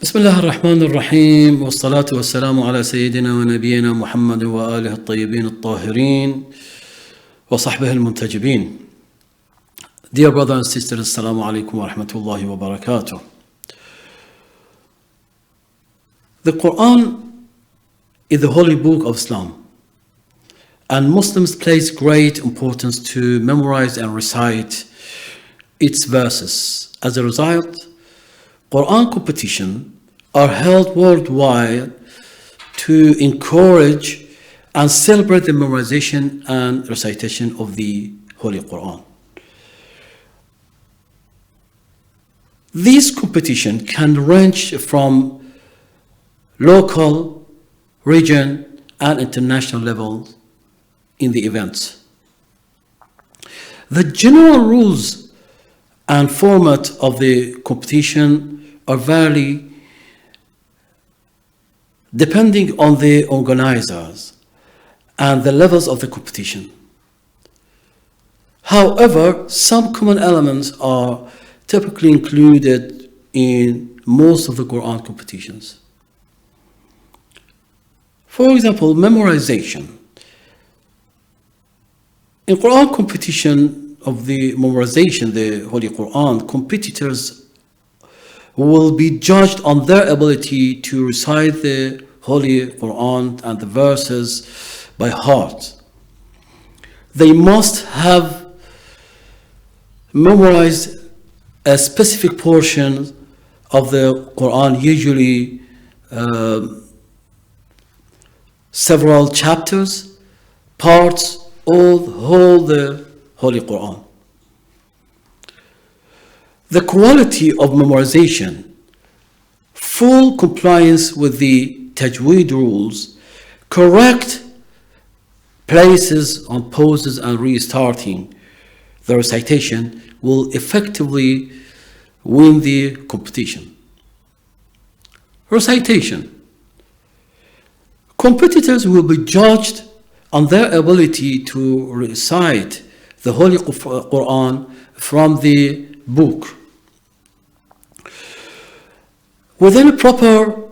بسم الله الرحمن الرحيم والصلاة والسلام على سيدنا ونبينا محمد وآله الطيبين الطاهرين وصحبه المنتجبين. Dear brothers and sisters, Assalamu alaikum wa rahmatullahi wa barakatuh. The Quran is the holy book of Islam, and Muslims place great importance to memorize and recite its verses. As a result, Quran competitions are held worldwide to encourage and celebrate the memorization and recitation of the Holy Quran. These competitions can range from local, region, and international levels in the events. The general rules and format of the competition are vary depending on the organizers and the levels of the competition. However, some common elements are typically included in most of the Quran competitions. For example, memorization. In Quran competition of the memorization, the Holy Quran, competitors will be judged on their ability to recite the Holy Quran and the verses by heart. They must have memorized a specific portion of the Quran, usually several chapters, parts, whole the Holy Quran. The quality of memorization, full compliance with the tajweed rules, correct places on pauses and restarting the recitation will effectively win the competition. Recitation. Competitors will be judged on their ability to recite the Holy Quran from the book within a proper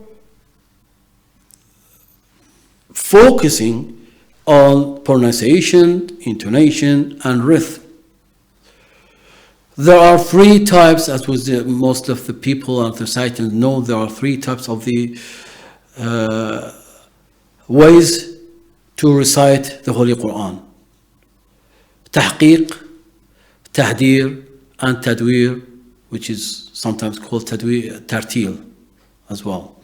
focusing on pronunciation, intonation, and rhythm. There are three types, as was most of the people and the reciters know, there are three types of the ways to recite the Holy Quran: tahqiq, tahdir, and tadwir, which is sometimes called tartil as well.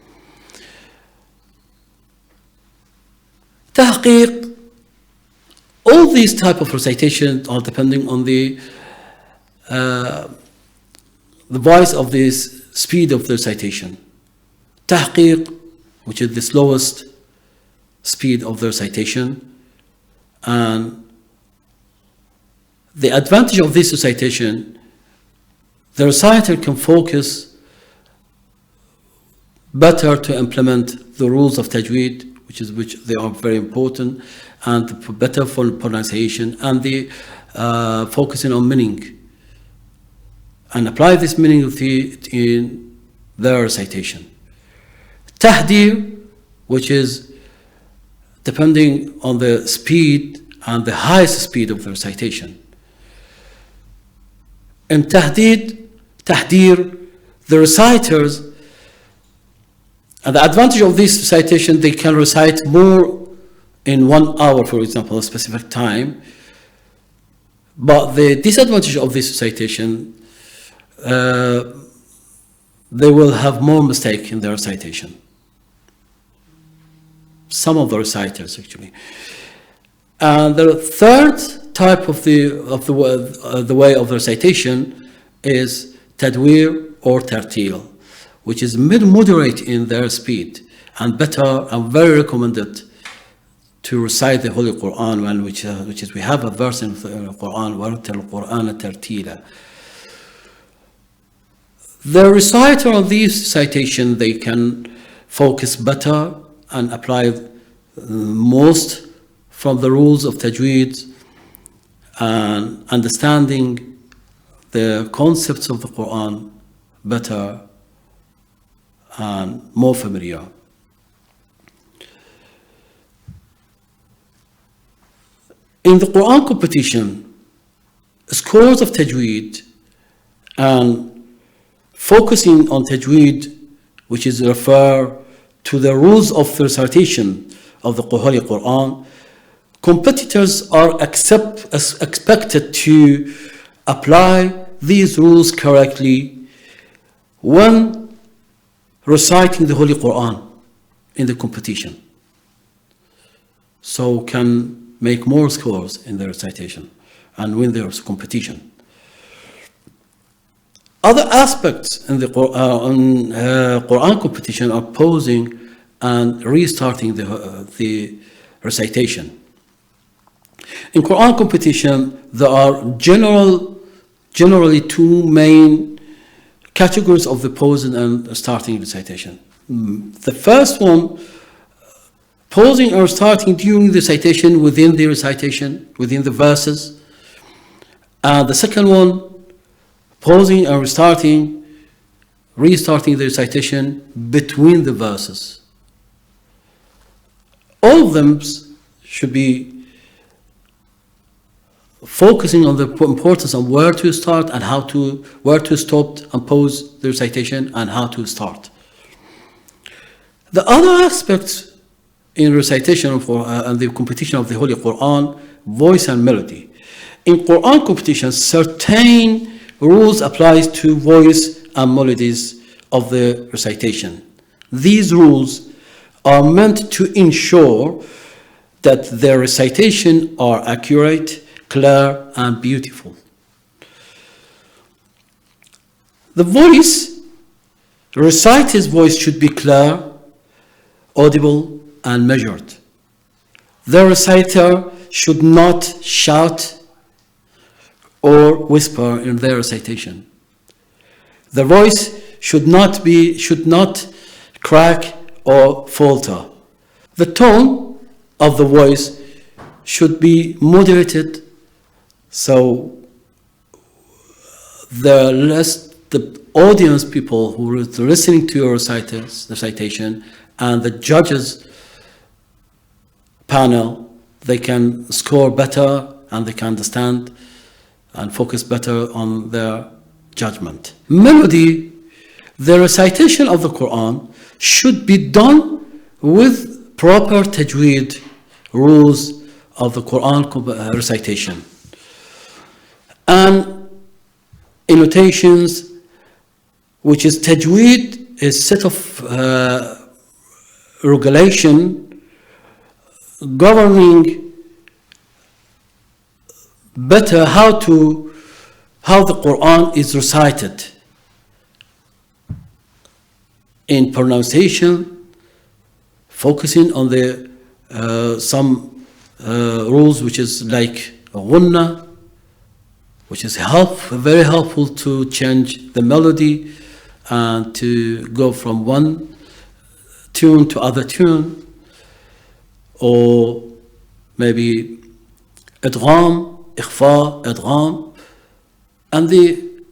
Tahqiq, all these type of recitations are depending on the voice of this speed of the recitation. Tahqiq, which is the slowest speed of the recitation, and the advantage of this recitation, the reciter can focus better to implement the rules of tajweed, which they are very important, and better for pronunciation, and the focusing on meaning, and apply this meaning in their recitation. Tahdir, which is depending on the speed and the highest speed of the recitation. In tahdir, the reciters, and the advantage of this recitation, they can recite more in 1 hour, for example, a specific time. But the disadvantage of this recitation, they will have more mistake in their recitation. Some of the reciters, actually. And the third type of the way of the recitation is tadwir or tartil, which is moderate in their speed and better and very recommended to recite the Holy Quran, which is we have a verse in the Quran, وَرَتِّلِ الْقُرْآنَ تَرْتِيلًا. The reciter of these recitation, they can focus better and apply most from the rules of tajweed and understanding the concepts of the Quran better and more familiar. In the Quran competition, scores of tajweed and focusing on tajweed, which is refer to the rules of recitation of the Holy Quran, competitors are expected to apply these rules correctly when reciting the Holy Quran in the competition, so can make more scores in the recitation and win their competition. Other aspects in the Quran competition are pausing and restarting the recitation. In Quran competition, there are generally two main categories of the pausing and starting recitation. The first one, pausing or starting during the recitation, within the verses. And the second one, pausing and restarting the recitation between the verses. All of them should be focusing on the importance of where to start and where to stop and pause the recitation and how to start. The other aspects in recitation and the competition of the Holy Quran, voice and melody. In Quran competition, certain rules applies to voice and melodies of the recitation. These rules are meant to ensure that their recitation are accurate, clear, and beautiful. The reciter's voice should be clear, audible, and measured. The reciter should not shout or whisper in their recitation. The voice should not crack or falter. The tone of the voice should be moderated, so the audience people who are listening to your recitation and the judges panel, they can score better and they can understand and focus better on their judgment. Melody, the recitation of the Quran should be done with proper tajweed rules of the Quran recitation and annotations, which is tajweed, is set of regulation governing better how the Quran is recited in pronunciation, focusing on the some rules which is like ghunna, which is very helpful to change the melody and to go from one tune to other tune, or maybe idgham, ikhfa, idgham, and the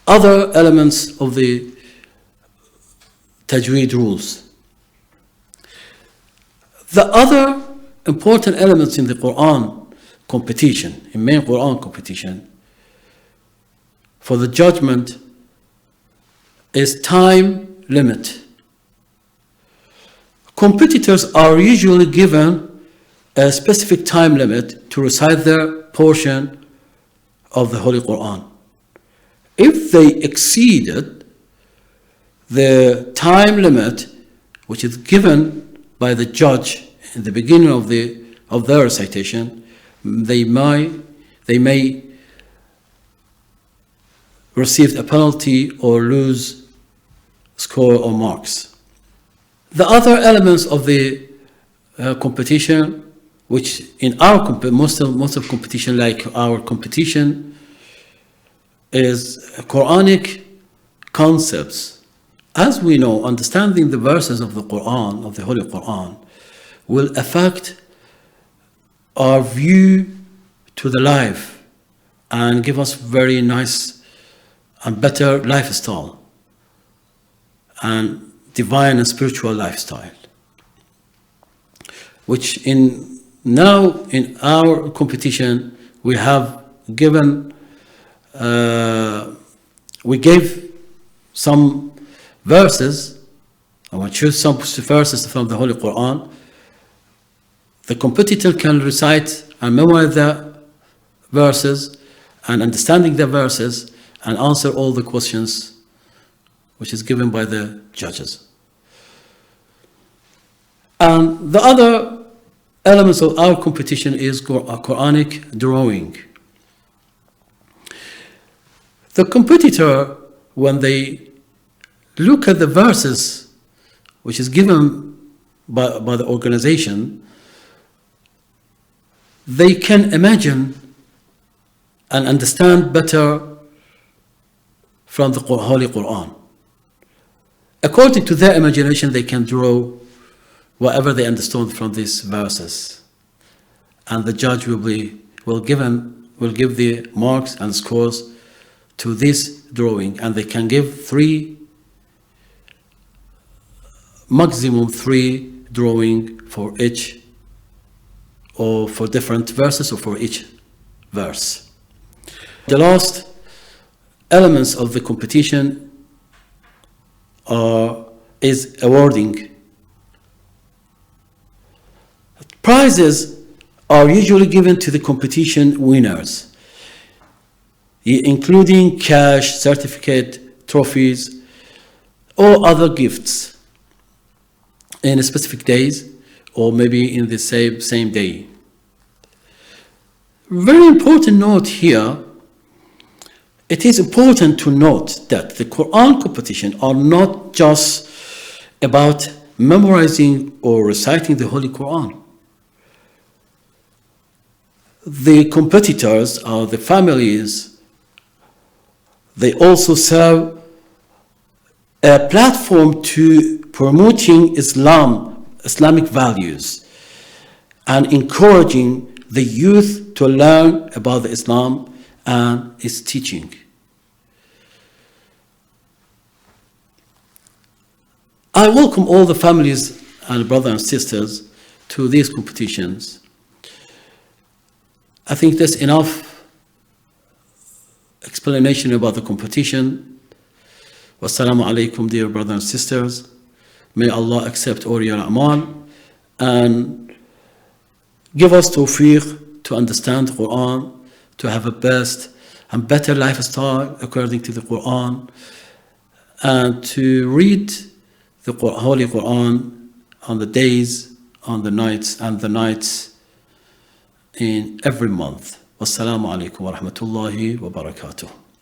other elements of the tajweed rules. The other important elements in the Quran competition, in main Quran competition, for the judgment is time limit. Competitors are usually given a specific time limit to recite their portion of the Holy Quran. If they exceeded the time limit which is given by the judge in the beginning of their recitation, they may receive a penalty or lose score or marks. The other elements of the competition, which in our most of competition, like our competition, is Quranic concepts. As we know, understanding the verses of the Quran, of the Holy Quran, will affect our view to the life and give us very nice and better lifestyle. And divine and spiritual lifestyle, which now in our competition we have given, we gave some verses. I want to choose some verses from the Holy Qur'an. The competitor can recite and memorize the verses and understanding the verses and answer all the questions which is given by the judges. And the other elements of our competition is Quranic drawing. The competitor, when they look at the verses which is given by the organization, they can imagine and understand better from the Holy Qur'an. According to their imagination, they can draw whatever they understand from these verses, and the judge will give the marks and scores to this drawing, and they can give maximum three drawing for each, or for different verses, or for each verse. The last elements of the competition is awarding. Prizes are usually given to the competition winners, including cash, certificate, trophies, or other gifts in specific days, or maybe in the same day. Very important note here. It is important to note that the Quran competition are not just about memorizing or reciting the Holy Quran. The competitors are the families. They also serve a platform to promoting Islamic values and encouraging the youth to learn about the Islam and its teaching. I welcome all the families and brothers and sisters to these competitions. I think that's enough explanation about the competition. Wassalamu alaikum, dear brothers and sisters. May Allah accept all your amal and give us tawfiq to understand the Quran, to have a best and better lifestyle according to the Quran, and to read the Holy Quran on the days, on the nights, and the nights in every month. Wassalamu alaikum wa rahmatullahi wa barakatuh.